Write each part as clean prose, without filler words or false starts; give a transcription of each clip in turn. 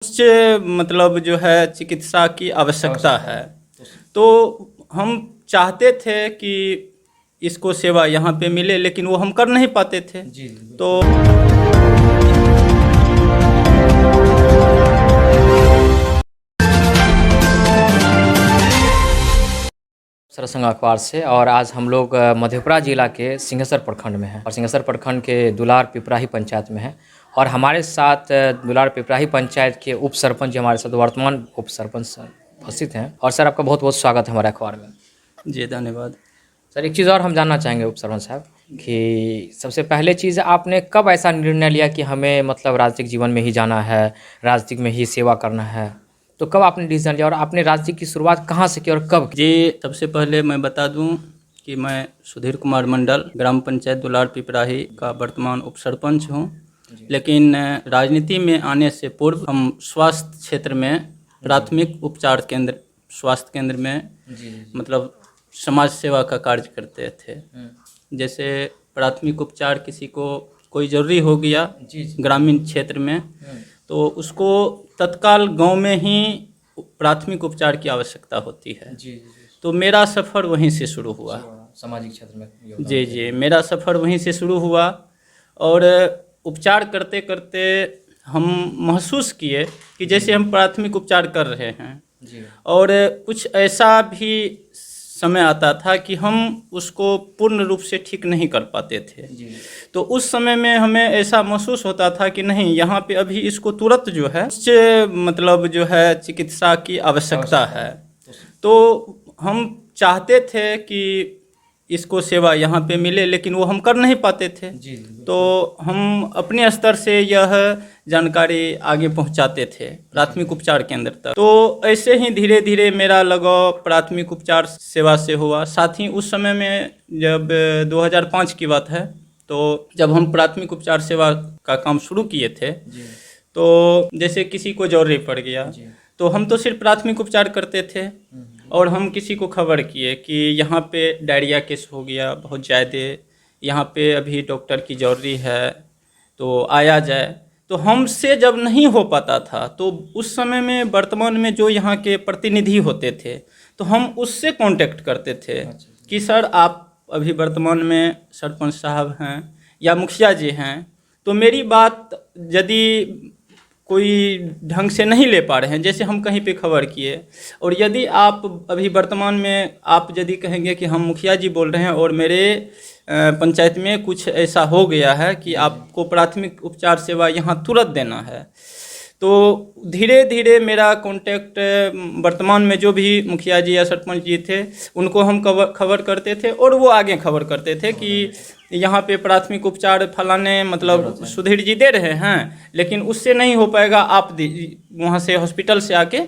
मतलब जो है चिकित्सा की आवश्यकता है। तो हम चाहते थे कि इसको सेवा यहाँ पे मिले, लेकिन वो हम कर नहीं पाते थे। तो सरसंघ अखबार से। और आज हम लोग मधेपुरा जिला के सिंहेश्वर प्रखंड में हैं और सिंहेश्वर प्रखंड के दुलार पिपराही पंचायत में हैं। और हमारे साथ दुलार पिपराही पंचायत के उप सरपंच हमारे साथ वर्तमान उप सरपंच उपस्थित हैं। और सर, आपका बहुत बहुत स्वागत है हमारे अखबार में। जी धन्यवाद। सर, एक चीज़ और हम जानना चाहेंगे उप सरपंच साहब कि सबसे पहले चीज़, आपने कब ऐसा निर्णय लिया कि हमें मतलब राजनीतिक जीवन में ही जाना है, राजनीतिक में ही सेवा करना है? तो कब आपने डिसीजन लिया और आपने राजनीति की शुरुआत कहाँ से की और कब की? जी, सबसे पहले मैं बता दूं कि मैं सुधीर कुमार मंडल ग्राम पंचायत दुलार पिपराही का वर्तमान उप सरपंच हूं। लेकिन राजनीति में आने से पूर्व हम स्वास्थ्य क्षेत्र में प्राथमिक उपचार केंद्र, स्वास्थ्य केंद्र में मतलब समाज सेवा का कार्य करते थे। जैसे प्राथमिक उपचार, किसी को कोई ज़रूरी हो गया ग्रामीण क्षेत्र में, तो उसको तत्काल गांव में ही प्राथमिक उपचार की आवश्यकता होती है। तो मेरा सफ़र वहीं से शुरू हुआ, सामाजिक क्षेत्र में। जी, मेरा सफ़र वहीं से शुरू हुआ। और उपचार करते करते हम महसूस किए कि जैसे हम प्राथमिक उपचार कर रहे हैं, और कुछ ऐसा भी समय आता था कि हम उसको पूर्ण रूप से ठीक नहीं कर पाते थे। तो उस समय में हमें ऐसा महसूस होता था कि नहीं, यहाँ पे अभी इसको तुरंत जो है मतलब जो है चिकित्सा की आवश्यकता है। तो हम चाहते थे कि इसको सेवा यहाँ पे मिले, लेकिन वो हम कर नहीं पाते थे। तो हम अपने स्तर से यह जानकारी आगे पहुँचाते थे प्राथमिक उपचार केंद्र तक। तो ऐसे ही धीरे धीरे मेरा लगाव प्राथमिक उपचार सेवा से हुआ। साथ ही उस समय में जब 2005 की बात है, तो जब हम प्राथमिक उपचार सेवा का काम शुरू किए थे, तो जैसे किसी को जरूरी पड़ गया तो हम तो सिर्फ प्राथमिक उपचार करते थे। और हम किसी को खबर किए कि यहाँ पे डायरिया केस हो गया बहुत ज़्यादा, यहाँ पे अभी डॉक्टर की ज़रूरी है, तो आया जाए। तो हमसे जब नहीं हो पाता था, तो उस समय में वर्तमान में जो यहाँ के प्रतिनिधि होते थे, तो हम उससे कांटेक्ट करते थे कि सर, आप अभी वर्तमान में सरपंच साहब हैं या मुखिया जी हैं, तो मेरी बात यदि कोई ढंग से नहीं ले पा रहे हैं, जैसे हम कहीं पे खबर किए, और यदि आप अभी वर्तमान में आप यदि कहेंगे कि हम मुखिया जी बोल रहे हैं और मेरे पंचायत में कुछ ऐसा हो गया है कि आपको प्राथमिक उपचार सेवा यहाँ तुरंत देना है, तो धीरे धीरे मेरा कांटेक्ट वर्तमान में जो भी मुखिया जी या सरपंच जी थे, उनको हम खबर करते थे, और वो आगे खबर करते थे कि यहाँ पे प्राथमिक उपचार फलाने मतलब सुधीर जी दे रहे हैं, लेकिन उससे नहीं हो पाएगा, आप वहाँ से हॉस्पिटल से आके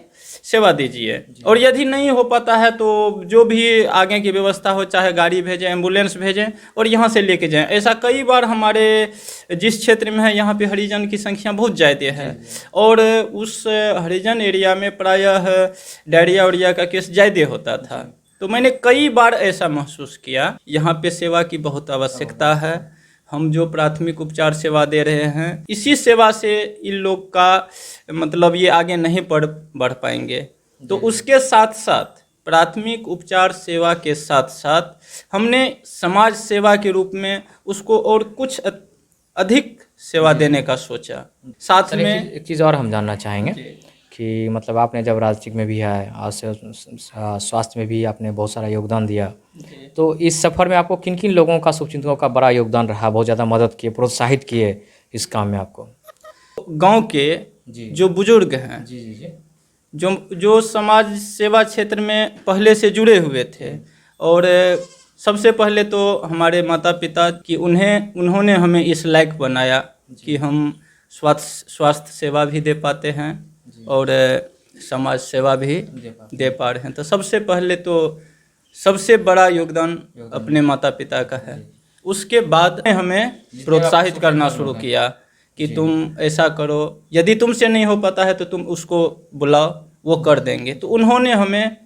सेवा दीजिए। और यदि नहीं हो पाता है तो जो भी आगे की व्यवस्था हो, चाहे गाड़ी भेजें, एम्बुलेंस भेजें और यहाँ से लेके जाएं। ऐसा कई बार हमारे जिस क्षेत्र में है, यहाँ पे हरिजन की संख्या बहुत ज़्यादा है, और उस हरिजन एरिया में प्रायः डायरिया उरिया का केस ज़्यादा होता था। तो मैंने कई बार ऐसा महसूस किया, यहाँ पे सेवा की बहुत आवश्यकता है। हम जो प्राथमिक उपचार सेवा दे रहे हैं, इसी सेवा से इन लोग का मतलब ये आगे नहीं बढ़ पाएंगे। तो उसके साथ साथ प्राथमिक उपचार सेवा के साथ साथ हमने समाज सेवा के रूप में उसको और कुछ अधिक सेवा देने का सोचा। साथ में एक चीज़ और हम जानना चाहेंगे कि मतलब आपने जब राजनीतिक में भी है और स्वास्थ्य में भी आपने बहुत सारा योगदान दिया, तो इस सफ़र में आपको किन किन लोगों का, शुभचिंतकों का बड़ा योगदान रहा, बहुत ज़्यादा मदद किए, प्रोत्साहित किए इस काम में आपको? गांव के जो बुजुर्ग हैं, जो समाज सेवा क्षेत्र में पहले से जुड़े हुए थे, और सबसे पहले तो हमारे माता पिता की उन्होंने हमें इस लायक बनाया कि हम स्वास्थ्य सेवा भी दे पाते हैं और समाज सेवा भी दे पा रहे हैं। तो सबसे पहले तो सबसे बड़ा योगदान अपने माता पिता का है। उसके बाद हमें प्रोत्साहित करना शुरू किया कि तुम ऐसा करो, यदि तुमसे नहीं हो पाता है तो तुम उसको बुलाओ, वो कर देंगे। तो उन्होंने हमें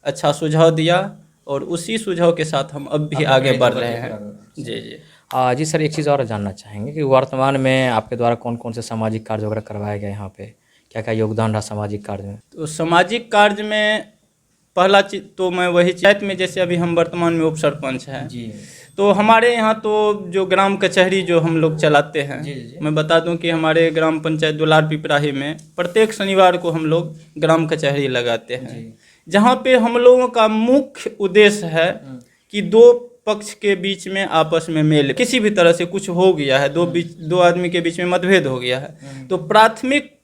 अच्छा सुझाव दिया, और उसी सुझाव के साथ हम अब भी आगे बढ़ रहे हैं। जी सर, एक चीज़ और जानना चाहेंगे कि वर्तमान में आपके द्वारा कौन कौन से सामाजिक कार्य वगैरह करवाए गए यहाँ पे? क्या क्या योगदान रहा सामाजिक कार्य में? तो सामाजिक कार्य में पहला चीज तो मैं वही पंचायत में, जैसे अभी हम वर्तमान में उप सरपंच हैं जी तो हमारे यहाँ तो जो ग्राम कचहरी जो हम लोग चलाते हैं, जी जी। मैं बता दूं कि हमारे ग्राम पंचायत दुलार पिपराही में प्रत्येक शनिवार को हम लोग ग्राम कचहरी लगाते हैं, जहाँ पे हम लोगों का मुख्य उद्देश्य है कि दो पक्ष के बीच में आपस में मेल, किसी भी तरह से कुछ हो गया है, दो आदमी के बीच में मतभेद हो गया है, तो प्राथमिक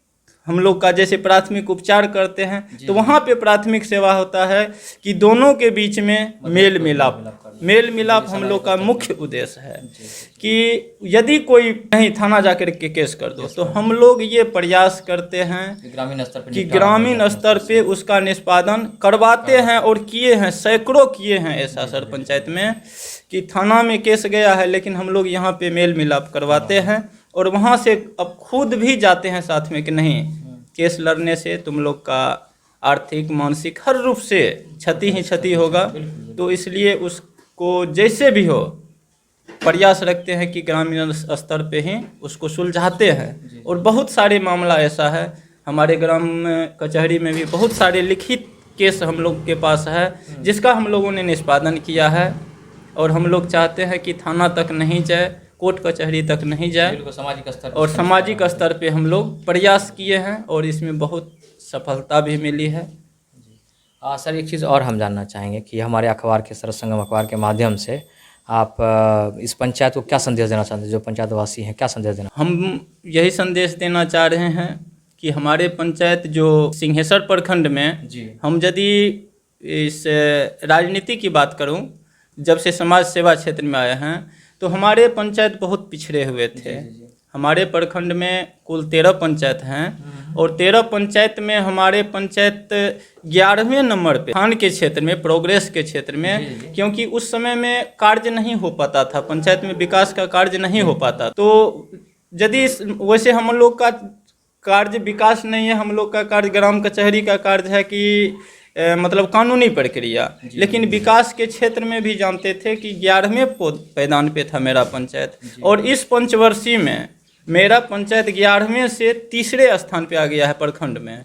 हम लोग का जैसे प्राथमिक उपचार करते हैं तो वहाँ पे प्राथमिक सेवा होता है कि दोनों के बीच में मेल मिलाप हम लोग का मुख्य उद्देश्य है। कि यदि कोई नहीं थाना जाकर के केस कर दो तो हम लोग ये प्रयास करते हैं कि ग्रामीण स्तर पे उसका निष्पादन करवाते हैं, और किए हैं, सैकड़ों किए हैं ऐसा सर पंचायत में कि थाना में केस गया है लेकिन हम लोग यहाँ पे मेल मिलाप करवाते हैं, और वहाँ से अब खुद भी जाते हैं साथ में कि नहीं, केस लड़ने से तुम लोग का आर्थिक मानसिक हर रूप से क्षति ही क्षति होगा, तो इसलिए उसको जैसे भी हो प्रयास रखते हैं कि ग्रामीण स्तर पे ही उसको सुलझाते हैं। और बहुत सारे मामला ऐसा है, हमारे ग्राम कचहरी में भी बहुत सारे लिखित केस हम लोग के पास है जिसका हम लोगों ने निष्पादन किया है, और हम लोग चाहते हैं कि थाना तक नहीं जाए, कोर्ट कचहरी तक नहीं जाए, और सामाजिक स्तर पे हम लोग प्रयास किए हैं और इसमें बहुत सफलता भी मिली है। सर एक चीज़ और हम जानना चाहेंगे कि हमारे अखबार के सरसंगम अखबार के माध्यम से आप इस पंचायत को क्या संदेश देना चाहते हैं, जो पंचायतवासी हैं क्या संदेश देना? हम यही संदेश देना चाह रहे हैं कि हमारे पंचायत जो सिंहेश्वर प्रखंड में हम यदि इस राजनीति की बात करूं, जब से समाज सेवा क्षेत्र में आए हैं तो हमारे पंचायत बहुत पिछड़े हुए थे। हमारे प्रखंड में कुल 13 पंचायत हैं और 13 पंचायत में हमारे पंचायत 11वें नंबर पे खान के क्षेत्र में, प्रोग्रेस के क्षेत्र में, क्योंकि उस समय में कार्य नहीं हो पाता था, पंचायत में विकास का कार्य नहीं हो पाता। तो यदि वैसे हम लोग का कार्य विकास नहीं है, हम लोग का कार्य ग्राम कचहरी का कार्य है कि मतलब कानूनी प्रक्रिया, लेकिन विकास के क्षेत्र में भी जानते थे कि 11वें पैदान पे था मेरा पंचायत, और इस पंचवर्षीय में मेरा पंचायत 11वें से तीसरे स्थान पे आ गया है प्रखंड में।